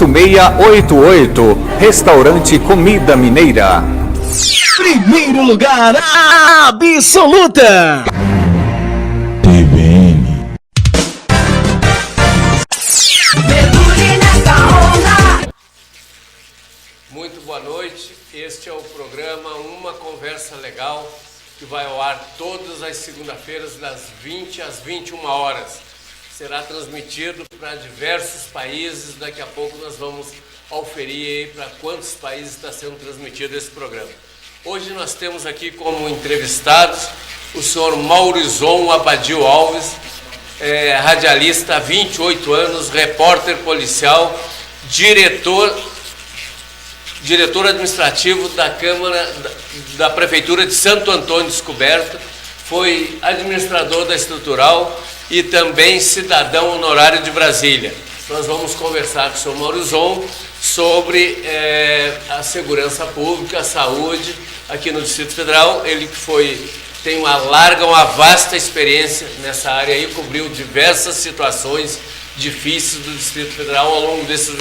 8688. Restaurante Comida Mineira. Primeiro lugar absoluta. TVN. Mergulhe nessa onda. Muito boa noite. Este é o programa Uma Conversa Legal, que vai ao ar todas as segundas-feiras, das 20 às 21 horas. Será transmitido para diversos países. Daqui a pouco nós vamos auferir para quantos países está sendo transmitido esse programa. Hoje nós temos aqui como entrevistados o senhor Maurizon Abadio Alves, radialista há 28 anos, repórter policial, diretor administrativo da Câmara da Prefeitura de Santo Antônio Descoberta, foi administrador da Estrutural e também cidadão honorário de Brasília. Nós vamos conversar com o senhor Maurizon sobre a segurança pública, a saúde aqui no Distrito Federal. Ele tem uma vasta experiência nessa área e cobriu diversas situações difíceis do Distrito Federal ao longo desses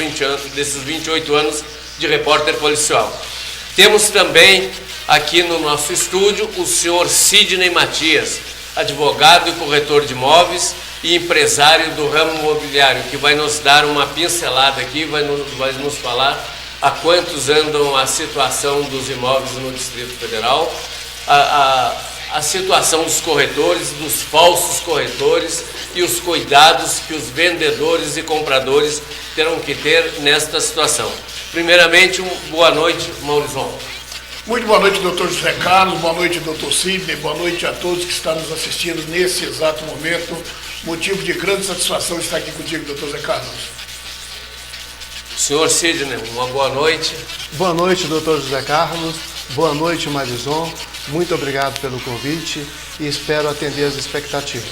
28 anos de repórter policial. Temos também aqui no nosso estúdio o senhor Sidney Matias, advogado e corretor de imóveis e empresário do ramo imobiliário, que vai nos dar uma pincelada aqui, vai nos falar a quantos andam a situação dos imóveis no Distrito Federal, a situação dos corretores, dos falsos corretores e os cuidados que os vendedores e compradores terão que ter nesta situação. Primeiramente, boa noite, Maurizon. Muito boa noite, doutor José Carlos, boa noite, doutor Sidney, boa noite a todos que estão nos assistindo nesse exato momento. Motivo de grande satisfação estar aqui contigo, doutor José Carlos. Senhor Sidney, uma boa noite. Boa noite, doutor José Carlos. Boa noite, Maurizon. Muito obrigado pelo convite e espero atender as expectativas.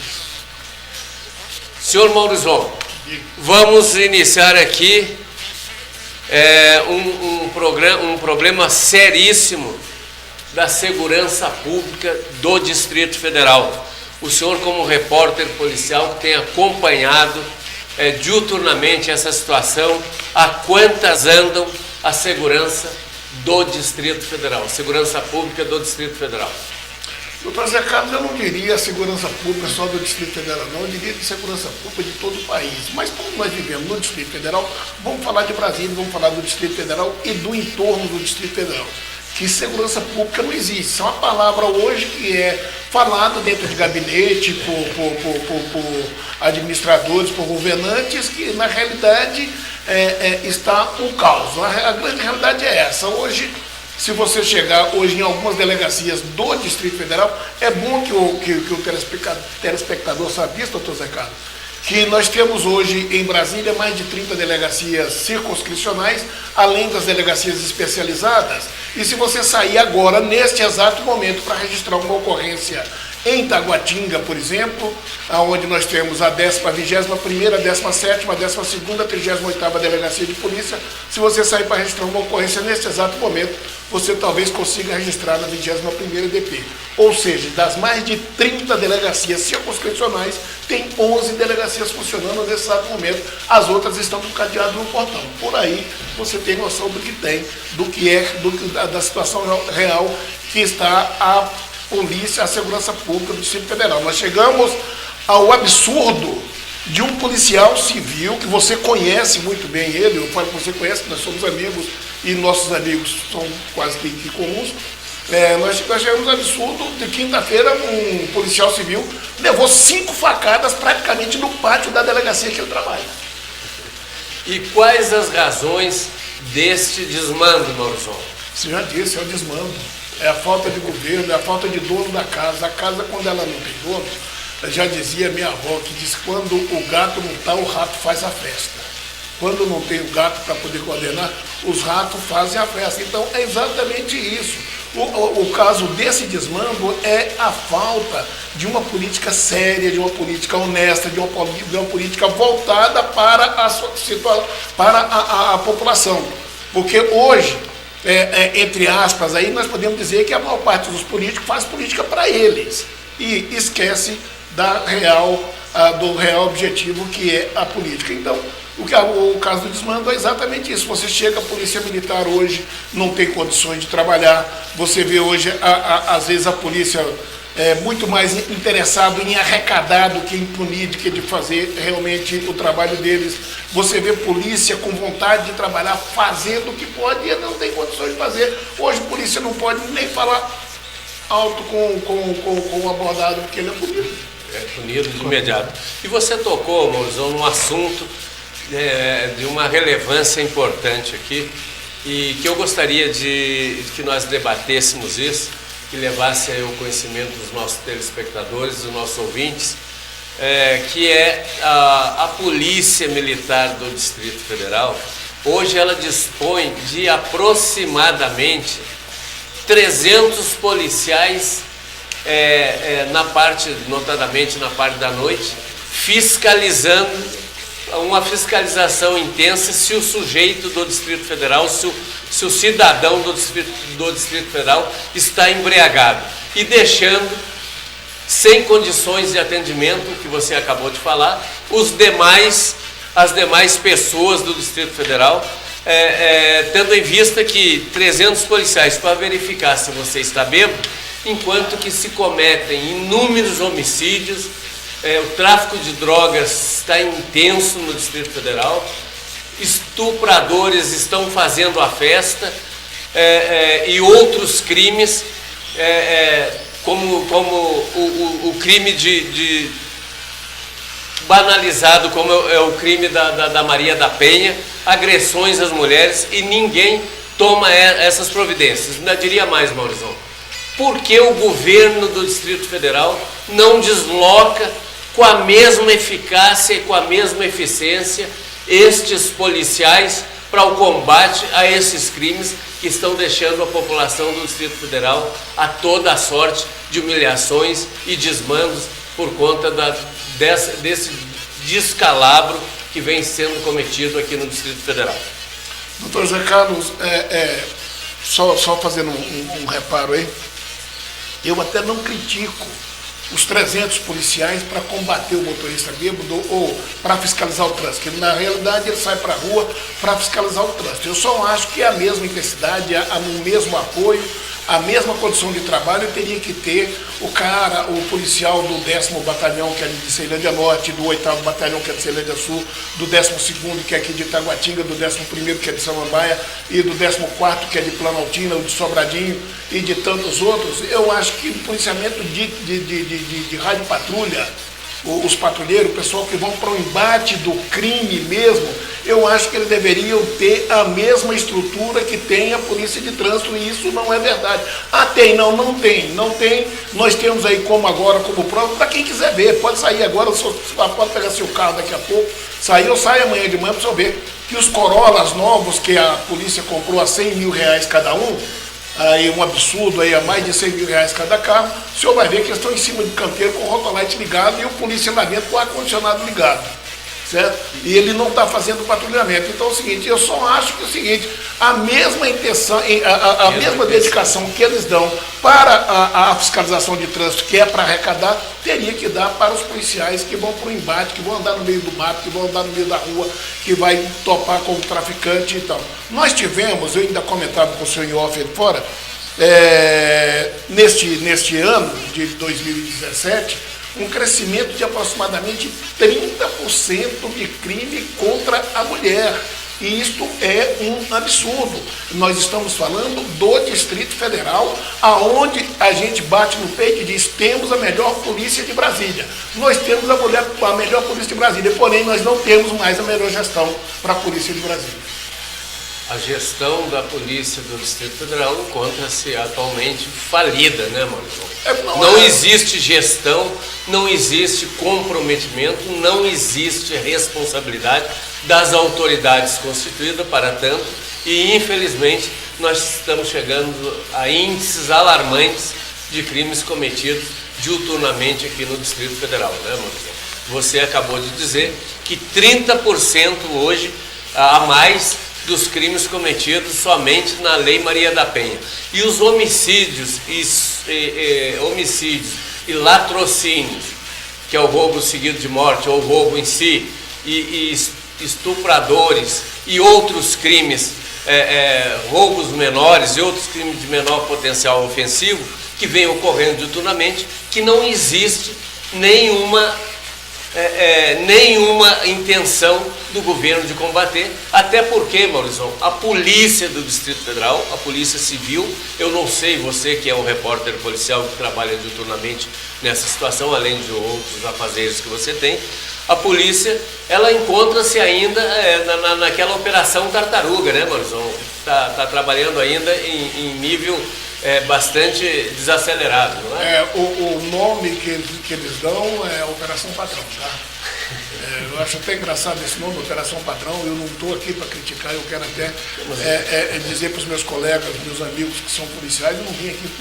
Senhor Maurizon, vamos iniciar aqui um problema seríssimo da segurança pública do Distrito Federal. O senhor, como repórter policial, tem acompanhado diuturnamente essa situação. A quantas andam a segurança do Distrito Federal, segurança pública do Distrito Federal? Doutor Zé Carlos, eu não diria segurança pública só do Distrito Federal, não, eu diria de segurança pública de todo o país. Mas como nós vivemos no Distrito Federal, vamos falar de Brasília, vamos falar do Distrito Federal e do entorno do Distrito Federal. Que segurança pública não existe. Isso é uma palavra hoje que é falada dentro de gabinete, por administradores, por governantes, que na realidade está um caos. A grande realidade é essa. Hoje, se você chegar hoje em algumas delegacias do Distrito Federal, é bom que o telespectador saiba disso, doutor Zé Carlos, que nós temos hoje em Brasília mais de 30 delegacias circunscricionais, além das delegacias especializadas. E se você sair agora, neste exato momento, para registrar uma ocorrência em Taguatinga, por exemplo, onde nós temos a 10ª, 21ª, 17ª, 12ª, 38ª Delegacia de Polícia, se você sair para registrar uma ocorrência neste exato momento, você talvez consiga registrar na 21ª DP. Ou seja, das mais de 30 delegacias circunscricionais, tem 11 delegacias funcionando nesse exato momento, as outras estão com cadeado no portão. Por aí você tem noção do que tem, da situação real que está a polícia, a segurança pública do Distrito Federal. Nós chegamos ao absurdo de um policial civil, que você conhece muito bem ele, eu falo que você conhece, nós somos amigos e nossos amigos são quase que comuns. Nós chegamos ao absurdo de quinta-feira, um policial civil levou 5 facadas praticamente no pátio da delegacia que ele trabalha. E quais as razões deste desmando, Maurizon? Você já disse, é o desmando. É a falta de governo, é a falta de dono da casa. A casa, quando ela não tem dono, já dizia minha avó, que diz que quando o gato não está, o rato faz a festa. Quando não tem o gato para poder coordenar, os ratos fazem a festa. Então, é exatamente isso. O caso desse desmando é a falta de uma política séria, de uma política honesta, de uma política voltada para a população. Porque hoje, entre aspas, aí nós podemos dizer que a maior parte dos políticos faz política para eles e esquece do real objetivo, que é a política. Então, O caso do desmando é exatamente isso. Você chega, a polícia militar hoje não tem condições de trabalhar. Você vê hoje, às vezes, a polícia é muito mais interessado em arrecadar do que em punir, do que de fazer realmente o trabalho deles. Você vê polícia com vontade de trabalhar, fazendo o que pode e não tem condições de fazer. Hoje a polícia não pode nem falar alto com o abordado, porque ele é punido. É punido de imediato. E você tocou, Maurizão, num assunto de uma relevância importante aqui, e que eu gostaria de que nós debatêssemos isso, que levasse aí o conhecimento dos nossos telespectadores, dos nossos ouvintes, que é a Polícia Militar do Distrito Federal. Hoje ela dispõe de aproximadamente 300 policiais, notadamente na parte da noite, fiscalizando, uma fiscalização intensa se o sujeito do Distrito Federal, se o cidadão do Distrito Federal está embriagado, e deixando sem condições de atendimento, que você acabou de falar, as demais pessoas do Distrito Federal, tendo em vista que 300 policiais para verificar se você está bêbado, enquanto que se cometem inúmeros homicídios, o tráfico de drogas está intenso no Distrito Federal, estupradores estão fazendo a festa, e outros crimes, como o crime banalizado, como é o crime da Maria da Penha, agressões às mulheres, e ninguém toma essas providências. Ainda diria mais, Maurizão, por que o governo do Distrito Federal não desloca com a mesma eficácia e com a mesma eficiência estes policiais para o combate a esses crimes que estão deixando a população do Distrito Federal a toda a sorte de humilhações e desmandos por conta desse descalabro que vem sendo cometido aqui no Distrito Federal? Doutor Zé Carlos, só fazendo um reparo aí, eu até não critico os 300 policiais para combater o motorista bêbado ou para fiscalizar o trânsito, porque na realidade ele sai para a rua para fiscalizar o trânsito. Eu só acho que a mesma intensidade, o mesmo apoio, a mesma condição de trabalho teria que ter o policial do 10º Batalhão, que é de Ceilândia Norte, do 8º Batalhão, que é de Ceilândia Sul, do 12º, que é aqui de Itaguatinga, do 11º, que é de Samambaia, e do 14º, que é de Planaltina, o de Sobradinho, e de tantos outros. Eu acho que o policiamento de rádio patrulha, os patrulheiros, o pessoal que vão para o embate do crime mesmo, eu acho que eles deveriam ter a mesma estrutura que tem a polícia de trânsito, e isso não é verdade. Tem? Não tem. Nós temos aí como prova, para quem quiser ver, pode sair agora, pode pegar seu carro daqui a pouco, sai amanhã de manhã para você ver que os Corollas novos que a polícia comprou a R$100 mil cada um, aí um absurdo, aí a mais de R$100 mil cada carro, o senhor vai ver que eles estão em cima de canteiro com o rotolite ligado e o policiamento com o ar-condicionado ligado, certo? E ele não está fazendo patrulhamento. Então é o seguinte, eu só acho que é o seguinte, a mesma intenção, a mesma dedicação que eles dão para a fiscalização de trânsito, que é para arrecadar, teria que dar para os policiais que vão para o embate, que vão andar no meio do mato, que vão andar no meio da rua, que vai topar com o traficante e tal. Nós tivemos, eu ainda comentava com o senhor em off aí fora, neste ano de 2017, um crescimento de aproximadamente 30% de crime contra a mulher. E isto é um absurdo. Nós estamos falando do Distrito Federal, aonde a gente bate no peito e diz: temos a melhor polícia de Brasília. Nós temos a melhor polícia de Brasília, porém nós não temos mais a melhor gestão para a polícia de Brasília. A gestão da Polícia do Distrito Federal encontra-se atualmente falida, né, Maurizão? Não existe gestão, não existe comprometimento, não existe responsabilidade das autoridades constituídas para tanto, e infelizmente nós estamos chegando a índices alarmantes de crimes cometidos diuturnamente aqui no Distrito Federal, né, Maurizão? Você acabou de dizer que 30% hoje a mais dos crimes cometidos somente na Lei Maria da Penha. E os homicídios e latrocínios, que é o roubo seguido de morte, ou o roubo em si, e estupradores e outros crimes, roubos menores e outros crimes de menor potencial ofensivo, que vem ocorrendo diuturnamente, que não existe nenhuma intenção do governo de combater, até porque, Maurizão, a polícia do Distrito Federal, a polícia civil, eu não sei, você que é um repórter policial que trabalha diuturnamente nessa situação, além de outros afazeres que você tem, a polícia, ela encontra-se ainda naquela operação tartaruga, né, Maurizão? Tá trabalhando ainda em nível bastante desacelerado, não é? O nome que eles dão é Operação Padrão, tá? Eu acho até engraçado esse nome, Operação Padrão. Eu não estou aqui para criticar, eu quero até dizer para os meus colegas, meus amigos que são policiais, eu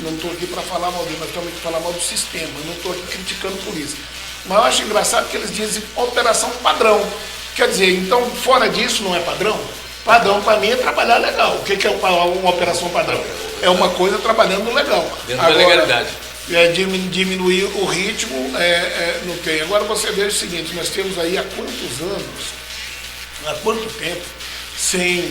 não estou aqui para falar mal deles, nós estamos aqui para falar mal do sistema, eu não estou aqui criticando a polícia. Mas eu acho engraçado que eles dizem Operação Padrão. Quer dizer, então fora disso não é padrão? Padrão para mim é trabalhar legal. O que é uma operação padrão? É uma coisa trabalhando legal. Dentro da legalidade. Diminuir o ritmo não tem. Agora você vê o seguinte, nós temos aí há quantos anos, há quanto tempo, sem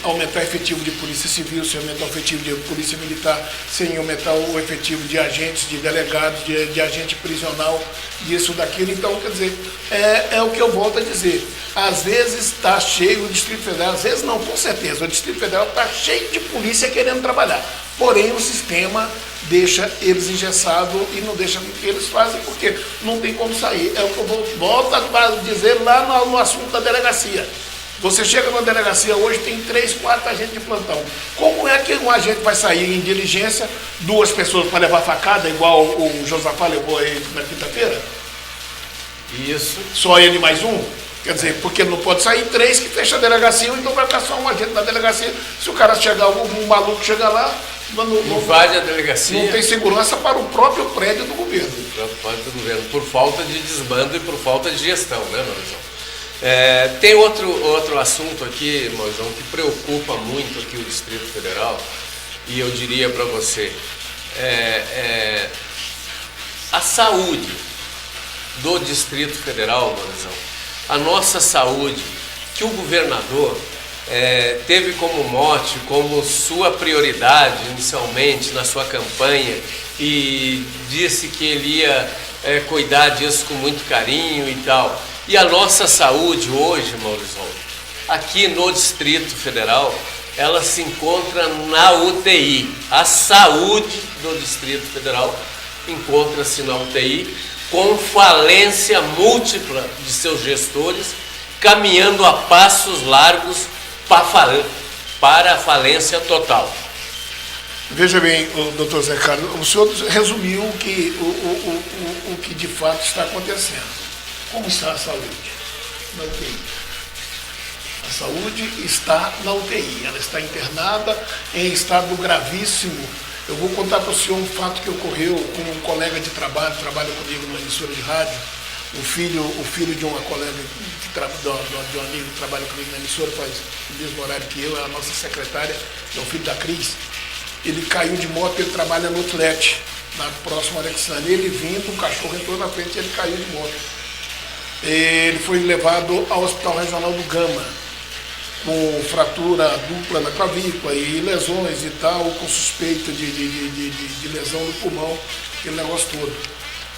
aumentar o efetivo de polícia civil, sem aumentar o efetivo de polícia militar, sem aumentar o efetivo de agentes, de delegados, de agente prisional, disso, daquilo. Então, quer dizer, é o que eu volto a dizer. Às vezes está cheio o Distrito Federal, às vezes não, com certeza, o Distrito Federal está cheio de polícia querendo trabalhar. Porém, o sistema deixa eles engessados e não deixa que eles fazem, porque não tem como sair. É o que eu volto a dizer lá no assunto da delegacia. Você chega numa delegacia hoje, tem 3, 4 agentes de plantão. Como é que um agente vai sair em diligência, 2 pessoas para levar facada, igual o Josafá levou aí na quinta-feira? Isso. Só ele mais um? Quer dizer, porque não pode sair 3 que fecha a delegacia, então vai ficar só um agente na delegacia. Se o cara chegar, um maluco chegar lá, invade a delegacia. Não tem segurança para o próprio prédio do governo. O próprio prédio do governo, por falta de desbando e por falta de gestão, né, Maurizão? Tem outro assunto aqui, Maurizão, que preocupa muito aqui o Distrito Federal, e eu diria para você, a saúde do Distrito Federal, Maurizão, a nossa saúde, que o governador teve como mote, como sua prioridade inicialmente na sua campanha, e disse que ele ia cuidar disso com muito carinho e tal. E a nossa saúde hoje, Maurizão, aqui no Distrito Federal, ela se encontra na UTI. A saúde do Distrito Federal encontra-se na UTI, com falência múltipla de seus gestores, caminhando a passos largos para a falência total. Veja bem, doutor Zé Carlos, o senhor resumiu o que de fato está acontecendo. Como está a saúde? Na UTI. A saúde está na UTI, ela está internada em estado gravíssimo. Eu vou contar para o senhor um fato que ocorreu com um colega de trabalho, trabalha comigo numa emissora de rádio, o filho de uma colega, de um amigo que trabalha comigo na emissora, faz o mesmo horário que eu, é a nossa secretária, é o filho da Cris. Ele caiu de moto, ele trabalha no Outlet, na próxima Alexandre. Ele vindo, um cachorro entrou na frente e ele caiu de moto. Ele foi levado ao Hospital Regional do Gama, com fratura dupla na clavícula e lesões e tal, com suspeita de lesão no pulmão, aquele negócio todo.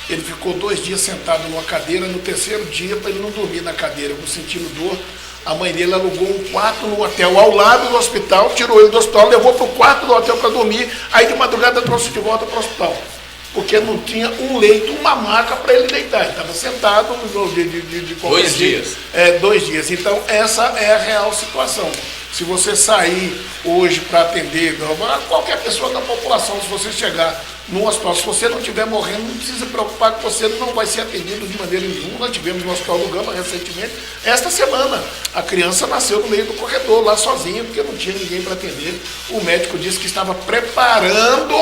Ele ficou 2 dias sentado numa cadeira, no 3º dia, para ele não dormir na cadeira, sentindo dor. A mãe dele alugou um quarto no hotel ao lado do hospital, tirou ele do hospital, levou para o quarto do hotel para dormir, aí de madrugada trouxe de volta para o hospital. Porque não tinha um leito, uma maca para ele deitar. Ele estava sentado de 2 dias. 2 dias. Então, essa é a real situação. Se você sair hoje para atender qualquer pessoa da população, se você chegar num hospital, se você não estiver morrendo, não precisa se preocupar que você não vai ser atendido de maneira nenhuma. Nós tivemos no Hospital do Gama recentemente, esta semana. A criança nasceu no meio do corredor, lá sozinha, porque não tinha ninguém para atender. O médico disse que estava preparando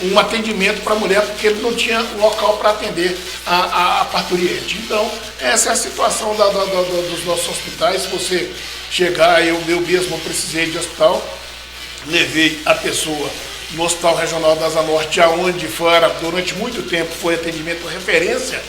um atendimento para a mulher, porque ele não tinha local para atender a parturiente. Então, essa é a situação dos nossos hospitais. Se você chegar, eu mesmo precisei de hospital, levei a pessoa no Hospital Regional da Asa Norte, aonde durante muito tempo foi atendimento referência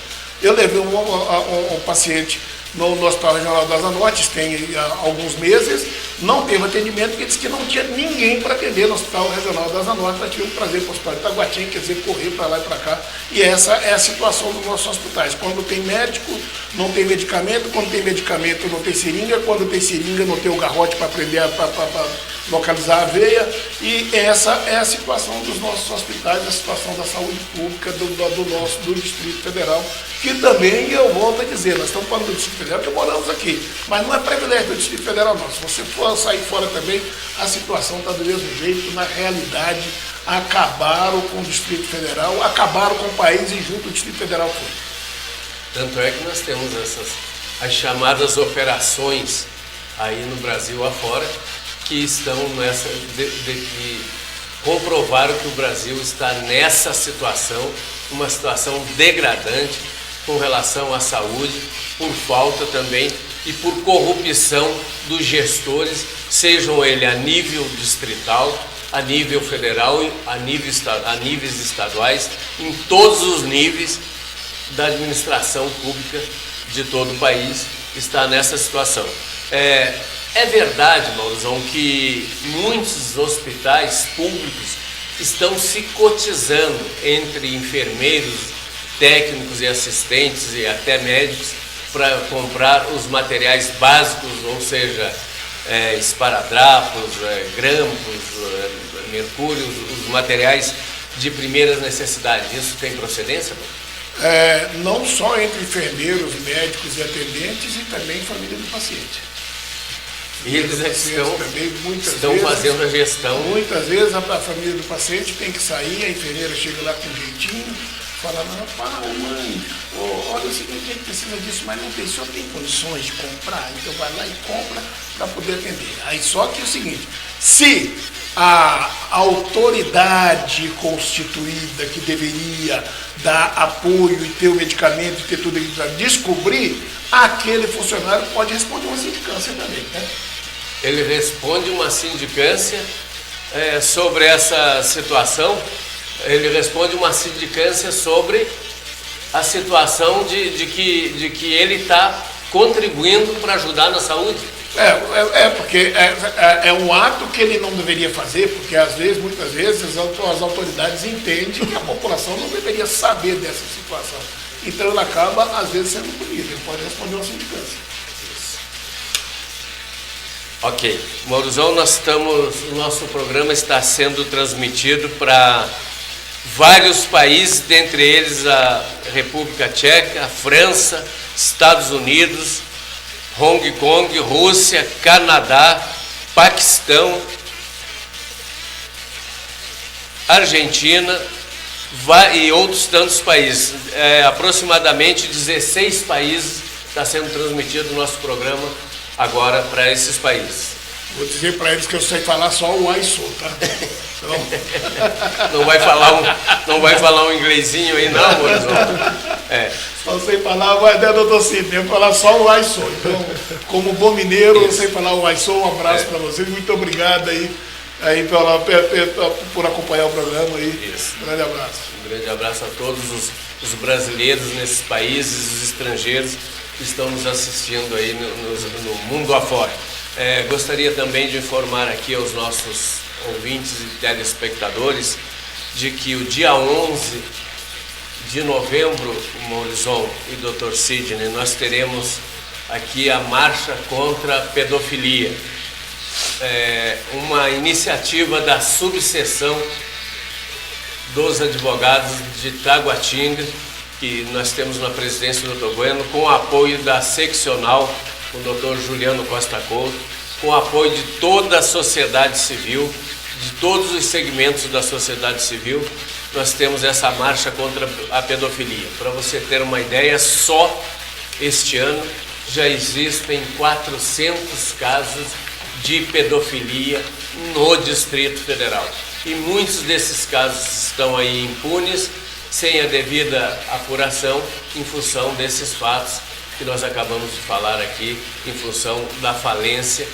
Eu levei um paciente no Hospital Regional da Asa Norte, tem alguns meses, não teve atendimento, porque disse que não tinha ninguém para atender no Hospital Regional da Asa Norte, nós tivemos que trazer para o Hospital de Taguatinga, quer dizer, correr para lá e para cá. E essa é a situação dos nossos hospitais. Quando tem médico, não tem medicamento, quando tem medicamento, não tem seringa, quando tem seringa, não tem o garrote para prender, para localizar a veia, e essa é a situação dos nossos hospitais, a situação da saúde pública do Distrito Federal, que também, eu volto a dizer, nós estamos falando do Distrito Federal, que moramos aqui, mas não é privilégio do Distrito Federal não. Se você for sair fora também, a situação está do mesmo jeito. Na realidade, acabaram com o Distrito Federal, acabaram com o país e junto o Distrito Federal foi. Tanto é que nós temos as chamadas operações aí no Brasil afora, que estão que comprovaram que o Brasil está nessa situação, uma situação degradante com relação à saúde, por falta também e por corrupção dos gestores, sejam eles a nível distrital, a nível federal, a níveis estaduais, em todos os níveis da administração pública de todo o país está nessa situação. É verdade, Maurizão, que muitos hospitais públicos estão se cotizando entre enfermeiros, técnicos e assistentes e até médicos para comprar os materiais básicos, ou seja, esparadrapos, grampos, mercúrio, os materiais de primeiras necessidades. Isso tem procedência? Não só entre enfermeiros, médicos e atendentes, e também família do paciente. E eles estão fazendo a gestão. Muitas vezes a família do paciente tem que sair, a enfermeira chega lá com um jeitinho, fala, mãe, olha o seguinte, a gente precisa disso, mas não tem, o senhor tem condições de comprar? Então vai lá e compra para poder atender. Aí só que é o seguinte, se a autoridade constituída que deveria dar apoio e ter o medicamento e ter tudo isso para descobrir, aquele funcionário pode responder uma sindicância também, né? Ele responde uma sindicância sobre essa situação, ele responde uma sindicância sobre a situação de que ele está contribuindo para ajudar na saúde. Porque é um ato que ele não deveria fazer, porque muitas vezes as autoridades entendem que a população não deveria saber dessa situação. Então ele acaba, às vezes, sendo punido, ele pode responder uma sindicância. Ok, Maurizão, o nosso programa está sendo transmitido para vários países, dentre eles a República Tcheca, a França, Estados Unidos, Hong Kong, Rússia, Canadá, Paquistão, Argentina e outros tantos países. Aproximadamente 16 países está sendo transmitido o nosso programa agora para esses países. Vou dizer para eles que eu sei falar só o AISO, tá? Então... não vai falar um inglesinho aí não, Maurizão? Só sei falar, doutor Sidney, eu vou falar só o AISO. Então, como bom mineiro, eu sei falar o AISO. Um abraço para vocês, muito obrigado aí por acompanhar o programa aí. Isso. Um grande abraço. Um grande abraço a todos os brasileiros nesses países, os estrangeiros que estão nos assistindo aí no mundo afora. Gostaria também de informar aqui aos nossos ouvintes e telespectadores de que o dia 11 de novembro, Maurizão e Dr. Sidney, nós teremos aqui a Marcha contra a Pedofilia, uma iniciativa da subseção dos advogados de Taguatinga, que nós temos na presidência do Dr. Bueno, com o apoio da seccional, o Dr. Juliano Costa Couto, com o apoio de toda a sociedade civil, de todos os segmentos da sociedade civil. Nós temos essa marcha contra a pedofilia. Para você ter uma ideia, só este ano já existem 400 casos de pedofilia no Distrito Federal. E muitos desses casos estão aí impunes, sem a devida apuração, em função desses fatos que nós acabamos de falar aqui, em função da falência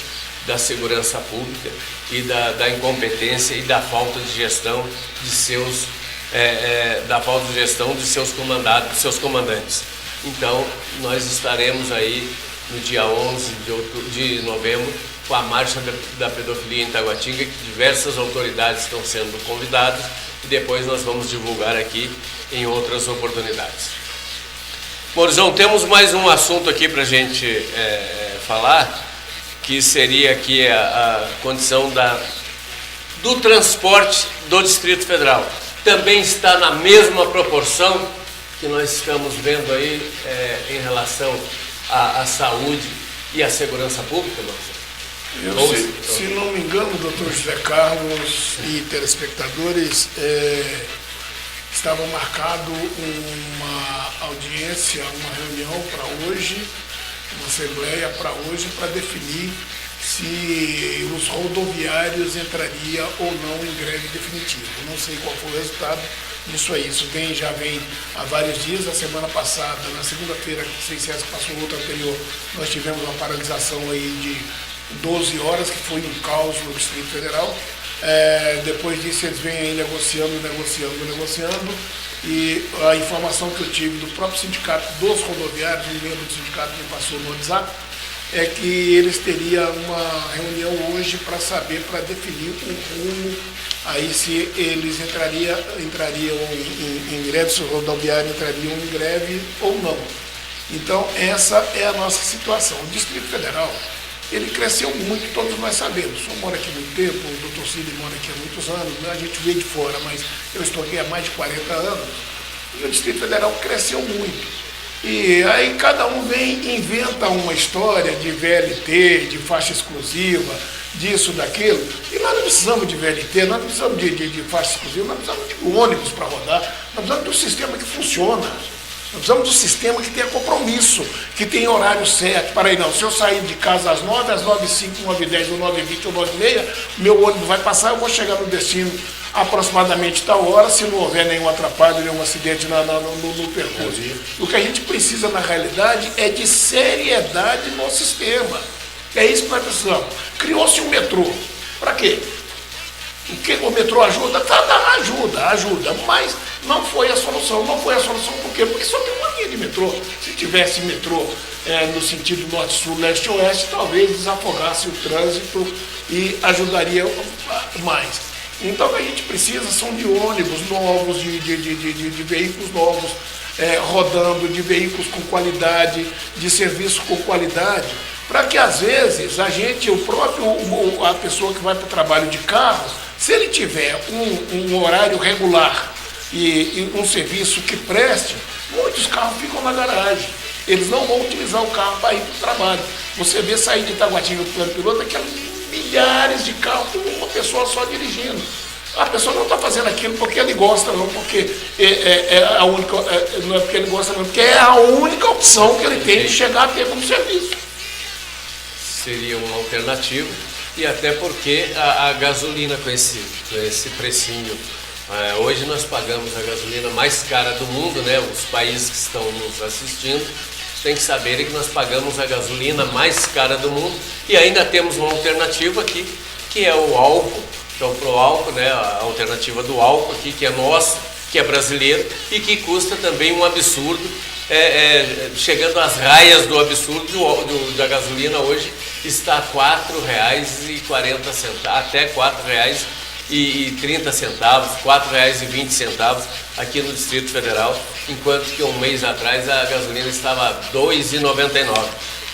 da segurança pública e da incompetência e da falta de gestão de seus comandantes. Então, nós estaremos aí no dia 11 de novembro com a Marcha da Pedofilia em Taguatinga, que diversas autoridades estão sendo convidadas e depois nós vamos divulgar aqui em outras oportunidades. Morizão, temos mais um assunto aqui para a gente falar, que seria aqui a condição do transporte do Distrito Federal. Também está na mesma proporção que nós estamos vendo aí em relação à saúde e à segurança pública, Marcelo? Se não me engano, doutor José Carlos e telespectadores, estava marcado uma audiência, uma reunião para hoje, uma assembleia para hoje, para definir se os rodoviários entrariam ou não em greve definitiva. Não sei qual foi o resultado disso aí. Isso já vem há vários dias. A semana passada, na segunda-feira, sem ser essa que passou outra anterior, nós tivemos uma paralisação aí de 12 horas, que foi um caos no Distrito Federal. Depois disso eles vêm aí negociando, e a informação que eu tive do próprio sindicato dos rodoviários, um membro do sindicato me passou no WhatsApp, é que eles teriam uma reunião hoje para saber, para definir o rumo, aí se eles entrariam em greve, se os rodoviários entrariam em greve ou não. Então essa é a nossa situação. O Distrito Federal, ele cresceu muito, todos nós sabemos. Eu moro aqui há muito tempo, o doutor Cid mora aqui há muitos anos, né? A gente veio de fora, mas eu estou aqui há mais de 40 anos. E o Distrito Federal cresceu muito. E aí cada um inventa uma história de VLT, de faixa exclusiva, disso, daquilo. E nós não precisamos de VLT, nós não precisamos de faixa exclusiva, nós precisamos de ônibus para rodar, nós precisamos de um sistema que funciona. Nós precisamos de um sistema que tenha compromisso, que tenha horário certo. Para aí não, se eu sair de casa às 9, às 9h05, 9h10, ou 9h20, ou 9h30, meu ônibus vai passar, eu vou chegar no destino aproximadamente tal hora, se não houver nenhum atrapalho, nenhum acidente no percurso. O que a gente precisa, na realidade, é de seriedade no sistema. É isso que nós precisamos. Criou-se um metrô. Para quê? O que o metrô ajuda? Ajuda, mas não foi a solução. Não foi a solução por quê? Porque só tem uma linha de metrô. Se tivesse metrô no sentido norte-sul, leste-oeste, talvez desafogasse o trânsito e ajudaria mais. Então o que a gente precisa são de ônibus novos, de veículos novos, rodando, de veículos com qualidade, de serviço com qualidade, para que às vezes a pessoa que vai para o trabalho de carro, se ele tiver um horário regular e um serviço que preste, muitos carros ficam na garagem. Eles não vão utilizar o carro para ir para o trabalho. Você vê sair de Taguatinga para o plano piloto, aquelas milhares de carros com uma pessoa só dirigindo. A pessoa não está fazendo aquilo porque ele gosta, não, porque não é porque ele gosta, não, porque é a única opção que ele tem de chegar a ter como serviço. Seria uma alternativa, e até porque a gasolina com esse precinho, hoje nós pagamos a gasolina mais cara do mundo, né? Os países que estão nos assistindo têm que saberem que nós pagamos a gasolina mais cara do mundo, e ainda temos uma alternativa aqui, que é o álcool. Então, para o álcool, né, a alternativa do álcool aqui, que é nossa, que é brasileiro, e que custa também um absurdo, chegando às raias do absurdo. Da gasolina hoje está a R$ 4,40, até R$ 4,30, R$ 4,20 aqui no Distrito Federal, enquanto que um mês atrás a gasolina estava a R$ 2,99.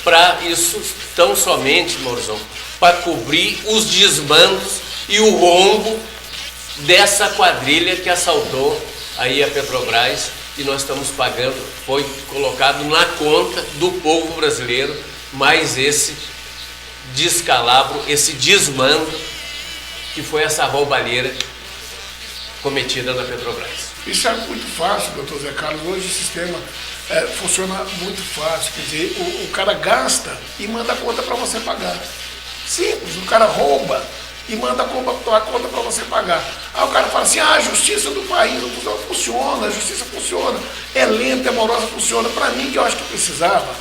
Para isso, tão somente, Maurizão, para cobrir os desmandos e o rombo dessa quadrilha que assaltou aí a Petrobras, e nós estamos pagando, foi colocado na conta do povo brasileiro, mais esse descalabro, esse desmando, que foi essa roubalheira cometida na Petrobras. Isso é muito fácil, doutor Zé Carlos. Hoje o sistema funciona muito fácil. Quer dizer, o cara gasta e manda a conta para você pagar. Simples, o cara rouba e manda a conta para você pagar. Aí o cara fala assim, a justiça do país não funciona, a justiça funciona, é lenta, é morosa, funciona. Para mim, que eu acho que precisava,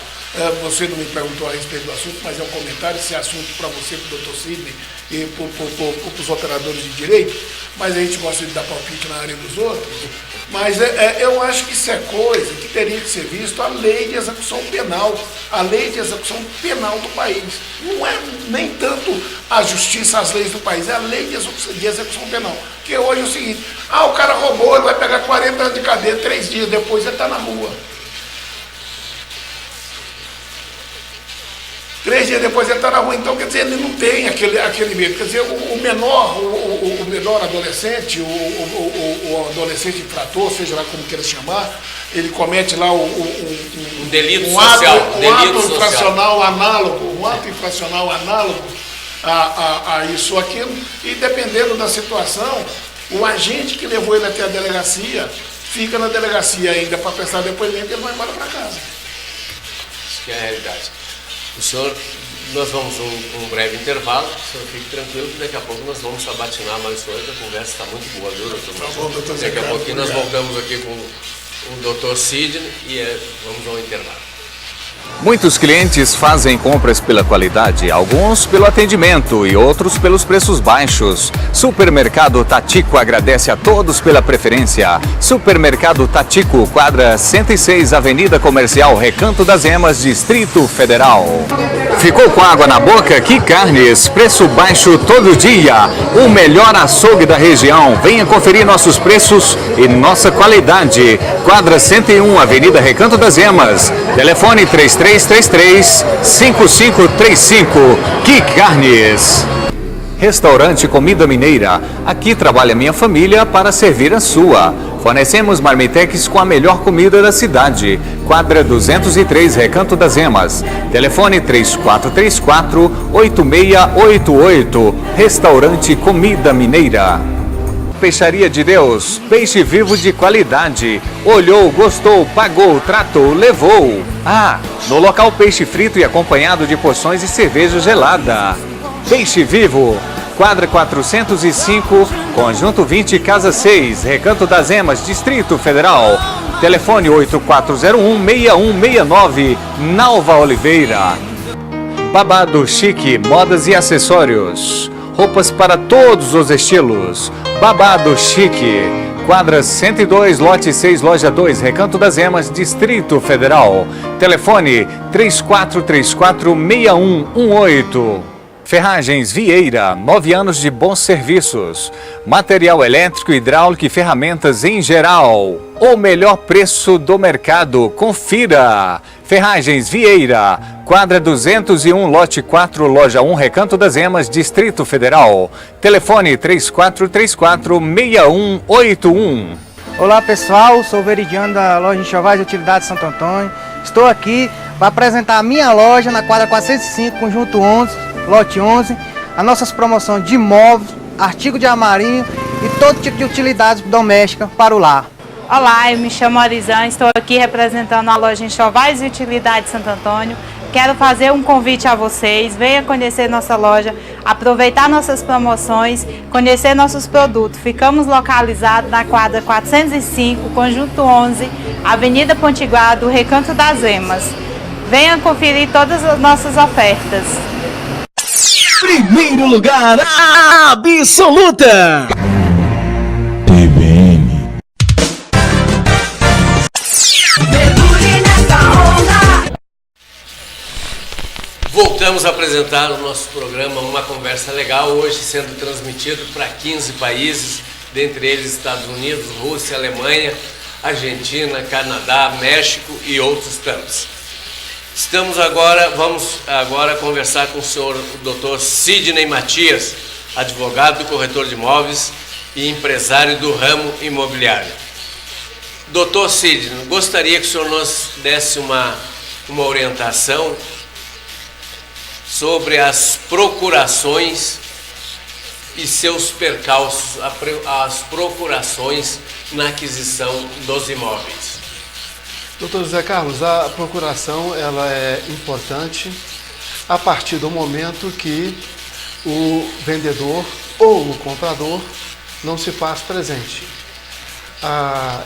Você não me perguntou a respeito do assunto, mas é um comentário, esse assunto para você, para o doutor Sidney e para os operadores de direito, mas a gente gosta de dar palpite na área dos outros. Mas eu acho que isso é coisa que teria que ser visto a lei de execução penal, a lei de execução penal do país. Não é nem tanto a justiça, as leis do país, é a lei de execução penal. Porque hoje é o seguinte, o cara roubou, ele vai pegar 40 anos de cadeia, 3 dias depois ele está na rua. 3 dias depois ele está na rua, então quer dizer, ele não tem aquele medo. Quer dizer, o menor adolescente, o adolescente infrator, seja lá como queira chamar, ele comete lá um delito social, delito ato social. infracional análogo, um ato infracional análogo a isso ou aquilo, e dependendo da situação, o agente que levou ele até a delegacia fica na delegacia ainda para prestar depoimento e ele vai embora para casa. Isso que é a realidade. O senhor, nós vamos um breve intervalo, o senhor fique tranquilo que daqui a pouco nós vamos sabatinar mais o senhor, a conversa está muito boa, viu, doutor? Tá bom, doutor Zé Daqui a Carlos, pouquinho nós obrigado. voltamos aqui com o doutor Sidney e vamos ao intervalo. Muitos clientes fazem compras pela qualidade, alguns pelo atendimento e outros pelos preços baixos. Supermercado Tatico agradece a todos pela preferência. Supermercado Tatico, quadra 106, Avenida Comercial, Recanto das Emas, Distrito Federal. Ficou com água na boca? Que Carnes, preço baixo todo dia. O melhor açougue da região. Venha conferir nossos preços e nossa qualidade. Quadra 101, Avenida Recanto das Emas. Telefone 3333-5535. Que Carnes. Restaurante Comida Mineira. Aqui trabalha minha família para servir a sua. Fornecemos marmitex com a melhor comida da cidade. Quadra 203, Recanto das Emas. Telefone 3434-8688. Restaurante Comida Mineira. Peixaria de Deus, peixe vivo de qualidade. Olhou, gostou, pagou, tratou, levou. No local peixe frito e acompanhado de porções e cerveja gelada. Peixe vivo, quadra 405, conjunto 20, casa 6, Recanto das Emas, Distrito Federal. Telefone 8401-6169, Nalva Oliveira. Babado Chique, modas e acessórios. Roupas para todos os estilos. Babado Chique. Quadra 102, lote 6, loja 2, Recanto das Emas, Distrito Federal. Telefone 3434-6118. Ferragens Vieira, 9 anos de bons serviços. Material elétrico, hidráulico e ferramentas em geral. O melhor preço do mercado. Confira. Ferragens Vieira, quadra 201, lote 4, loja 1, Recanto das Emas, Distrito Federal. Telefone 3434-6181. Olá pessoal, sou o Veridiano da loja Enxovais e Utilidades Santo Antônio. Estou aqui para apresentar a minha loja na quadra 405, conjunto 11, lote 11. As nossas promoções de móveis, artigo de armarinho e todo tipo de utilidades domésticas para o lar. Olá, eu me chamo Arizan, estou aqui representando a loja Enxovais e Utilidades Santo Antônio. Quero fazer um convite a vocês, venha conhecer nossa loja, aproveitar nossas promoções, conhecer nossos produtos. Ficamos localizados na quadra 405, conjunto 11, Avenida Potiguar, do Recanto das Emas. Venha conferir todas as nossas ofertas. Primeiro lugar, absoluta. Mergulhe nessa onda. Voltamos a apresentar o nosso programa, uma conversa legal, hoje sendo transmitido para 15 países, dentre eles Estados Unidos, Rússia, Alemanha, Argentina, Canadá, México e outros tantos. Vamos agora conversar com o senhor Dr. Sidney Matias, advogado, corretor de imóveis e empresário do ramo imobiliário. Dr. Sidney, gostaria que o senhor nos desse uma orientação sobre as procurações e seus percalços, as procurações na aquisição dos imóveis. Doutor José Carlos, a procuração ela é importante a partir do momento que o vendedor ou o comprador não se faz presente.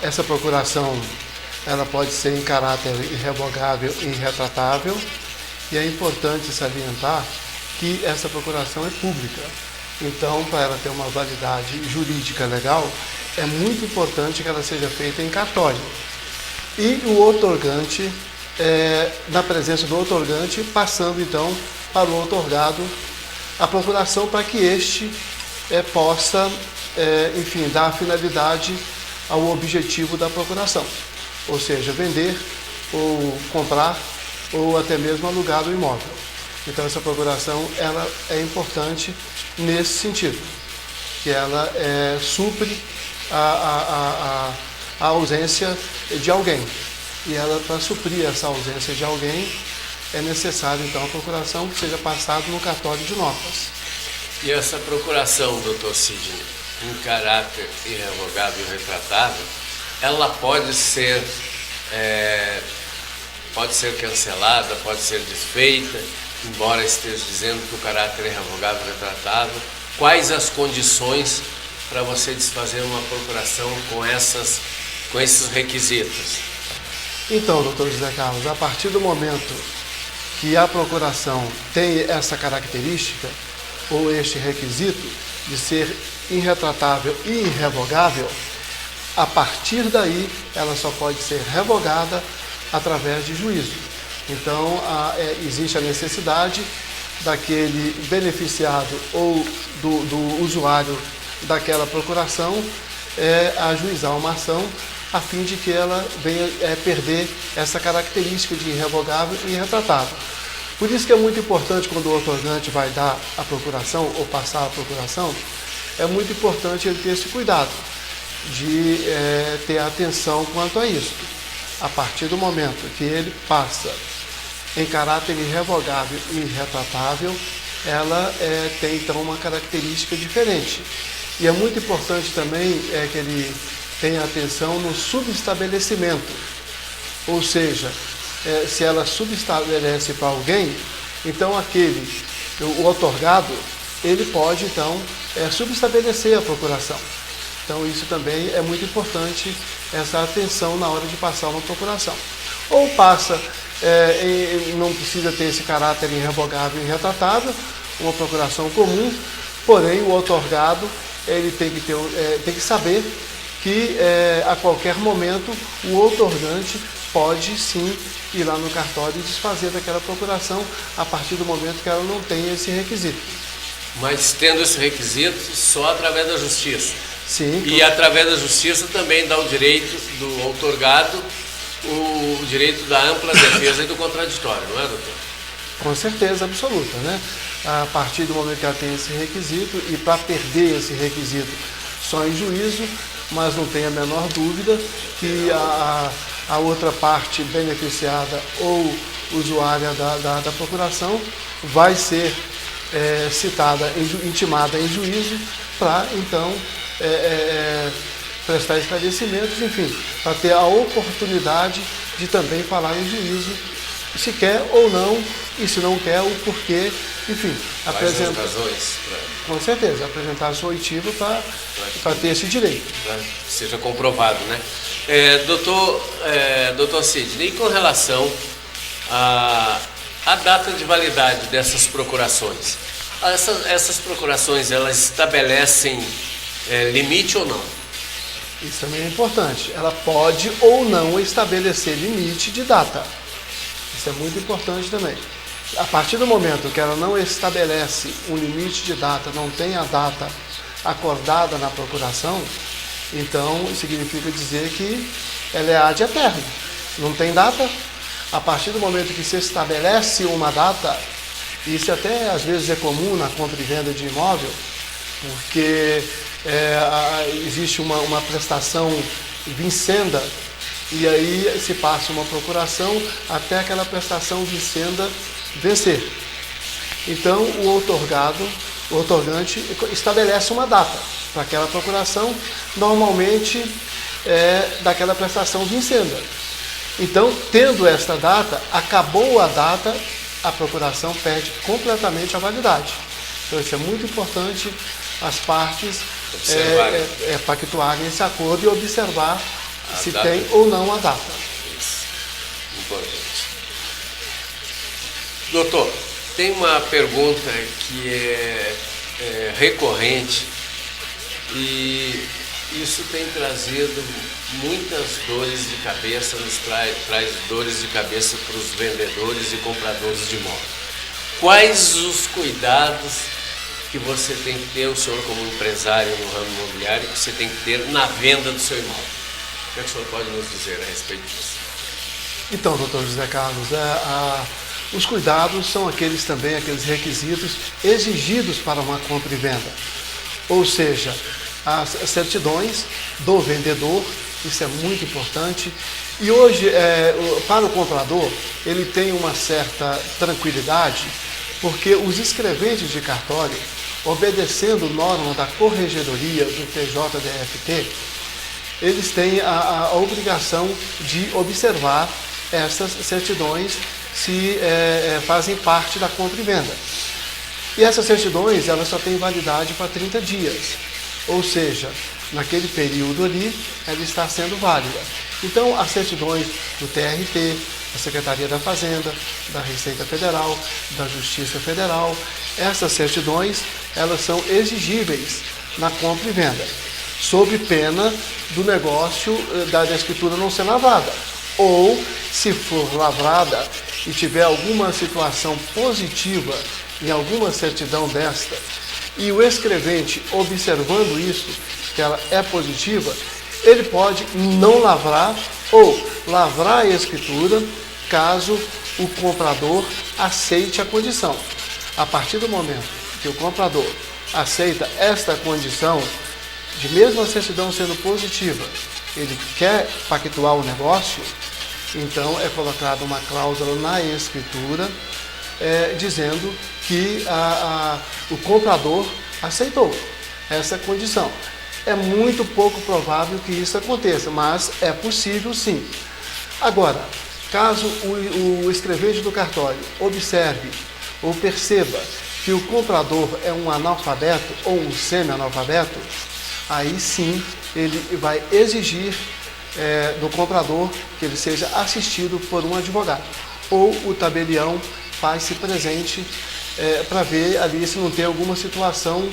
Essa procuração ela pode ser em caráter irrevogável e irretratável, e é importante salientar que essa procuração é pública. Então, para ela ter uma validade jurídica legal, é muito importante que ela seja feita em cartório. E o outorgante, na presença do outorgante, passando então para o outorgado a procuração para que este possa, enfim, dar finalidade ao objetivo da procuração, ou seja, vender ou comprar ou até mesmo alugar o imóvel. Então essa procuração ela é importante nesse sentido, que ela supre a ausência de alguém. E ela, para suprir essa ausência de alguém, é necessário então a procuração que seja passada no cartório de notas. E essa procuração, doutor Sidney, em caráter irrevogável e retratável, ela pode ser cancelada, pode ser desfeita, embora esteja dizendo que o caráter é irrevogável e retratável. Quais as condições para você desfazer uma procuração com esses requisitos? Então, doutor José Carlos, a partir do momento que a procuração tem essa característica, ou este requisito de ser irretratável e irrevogável, a partir daí ela só pode ser revogada através de juízo. Então, existe a necessidade daquele beneficiado ou do usuário daquela procuração ajuizar uma ação a fim de que ela venha perder essa característica de irrevogável e irretratável. Por isso que é muito importante, quando o outorgante vai dar a procuração ou passar a procuração, é muito importante ele ter esse cuidado de ter atenção quanto a isso. A partir do momento que ele passa em caráter irrevogável e irretratável, ela tem então uma característica diferente. E é muito importante também que ele tenha atenção no subestabelecimento, ou seja, se ela subestabelece para alguém, então o outorgado, ele pode então subestabelecer a procuração. Então isso também é muito importante, essa atenção na hora de passar uma procuração. Ou passa, não precisa ter esse caráter irrevogável e irretratável, uma procuração comum, porém o outorgado ele tem que saber que a qualquer momento o outorgante pode sim ir lá no cartório e desfazer daquela procuração a partir do momento que ela não tem esse requisito. Mas tendo esse requisito só através da justiça. Sim. E através da justiça também dá o direito do outorgado, o direito da ampla defesa e do contraditório, não é, doutor? Com certeza absoluta, né? A partir do momento que ela tem esse requisito, e para perder esse requisito só em juízo, mas não tem a menor dúvida que a outra parte beneficiada ou usuária da procuração vai ser intimada em juízo para então prestar esclarecimentos, enfim, para ter a oportunidade de também falar em juízo, se quer ou não, e se não quer, o porquê, enfim, apresentar. Com certeza, apresentar a sua oitiva para ter esse direito. Pra que seja comprovado, né? Doutor Sidney, e com relação à data de validade dessas procurações? Essas procurações, elas estabelecem limite ou não? Isso também é importante. Ela pode ou não estabelecer limite de data. Isso é muito importante também. A partir do momento que ela não estabelece um limite de data, não tem a data acordada na procuração, então significa dizer que ela é ad eterno. Não tem data. A partir do momento que se estabelece uma data, isso até às vezes é comum na compra e venda de imóvel, porque existe uma prestação vincenda e aí se passa uma procuração até aquela prestação vincenda vencer. Então o outorgante estabelece uma data para aquela procuração, normalmente daquela prestação vincenda. Então, tendo esta data, acabou a data, a procuração perde completamente a validade. Então isso é muito importante as partes pactuarem esse acordo e observar se tem ou não a data. importante. Doutor, tem uma pergunta que é recorrente e isso tem trazido muitas dores de cabeça, traz dores de cabeça para os vendedores e compradores de imóveis. Quais os cuidados que você tem que ter, o senhor como empresário no ramo imobiliário, que você tem que ter na venda do seu imóvel? O que o senhor pode nos dizer a respeito disso? Então, doutor José Carlos, os cuidados são aqueles requisitos exigidos para uma compra e venda. Ou seja, as certidões do vendedor, isso é muito importante. E hoje, para o comprador, ele tem uma certa tranquilidade, porque os escreventes de cartório, obedecendo norma da Corregedoria do TJDFT, eles têm a obrigação de observar essas certidões se fazem parte da compra e venda. E essas certidões, elas só têm validade para 30 dias. Ou seja, naquele período ali, ela está sendo válida. Então, as certidões do TRT, da Secretaria da Fazenda, da Receita Federal, da Justiça Federal, essas certidões, elas são exigíveis na compra e venda, sob pena do negócio da escritura não ser lavrada. Ou, se for lavrada e tiver alguma situação positiva em alguma certidão desta, e o escrevente observando isso, que ela é positiva, ele pode não lavrar ou lavrar a escritura caso o comprador aceite a condição. A partir do momento que o comprador aceita esta condição, de mesmo a certidão sendo positiva, ele quer pactuar o negócio, então é colocada uma cláusula na escritura dizendo que o comprador aceitou essa condição. É muito pouco provável que isso aconteça, mas é possível sim. Agora, caso o escrevente do cartório observe ou perceba que o comprador é um analfabeto ou um semi-analfabeto, aí sim ele vai exigir do comprador que ele seja assistido por um advogado. Ou o tabelião faz-se presente para ver ali se não tem alguma situação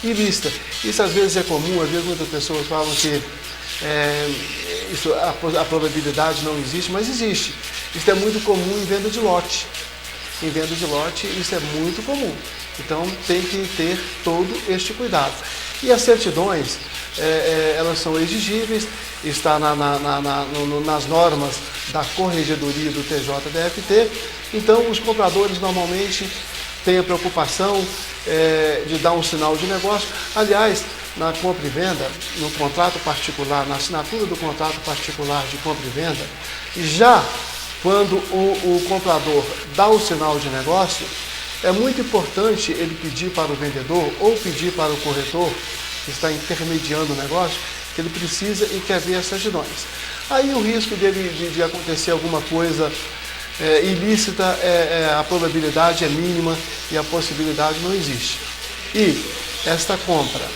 ilícita. Isso às vezes é comum, às vezes muitas pessoas falam que a probabilidade não existe, mas existe. Isso é muito comum em venda de lote. Em venda de lote isso é muito comum. Então tem que ter todo este cuidado. E as certidões, elas são exigíveis, está nas normas da Corregedoria do TJDFT. Então os compradores normalmente têm a preocupação de dar um sinal de negócio. Aliás, na compra e venda, no contrato particular, na assinatura do contrato particular de compra e venda, já quando o comprador dá o sinal de negócio, é muito importante ele pedir para o vendedor ou pedir para o corretor que está intermediando o negócio, que ele precisa e quer ver as certidões. Aí o risco de acontecer alguma coisa ilícita, a probabilidade é mínima e a possibilidade não existe. E esta compra,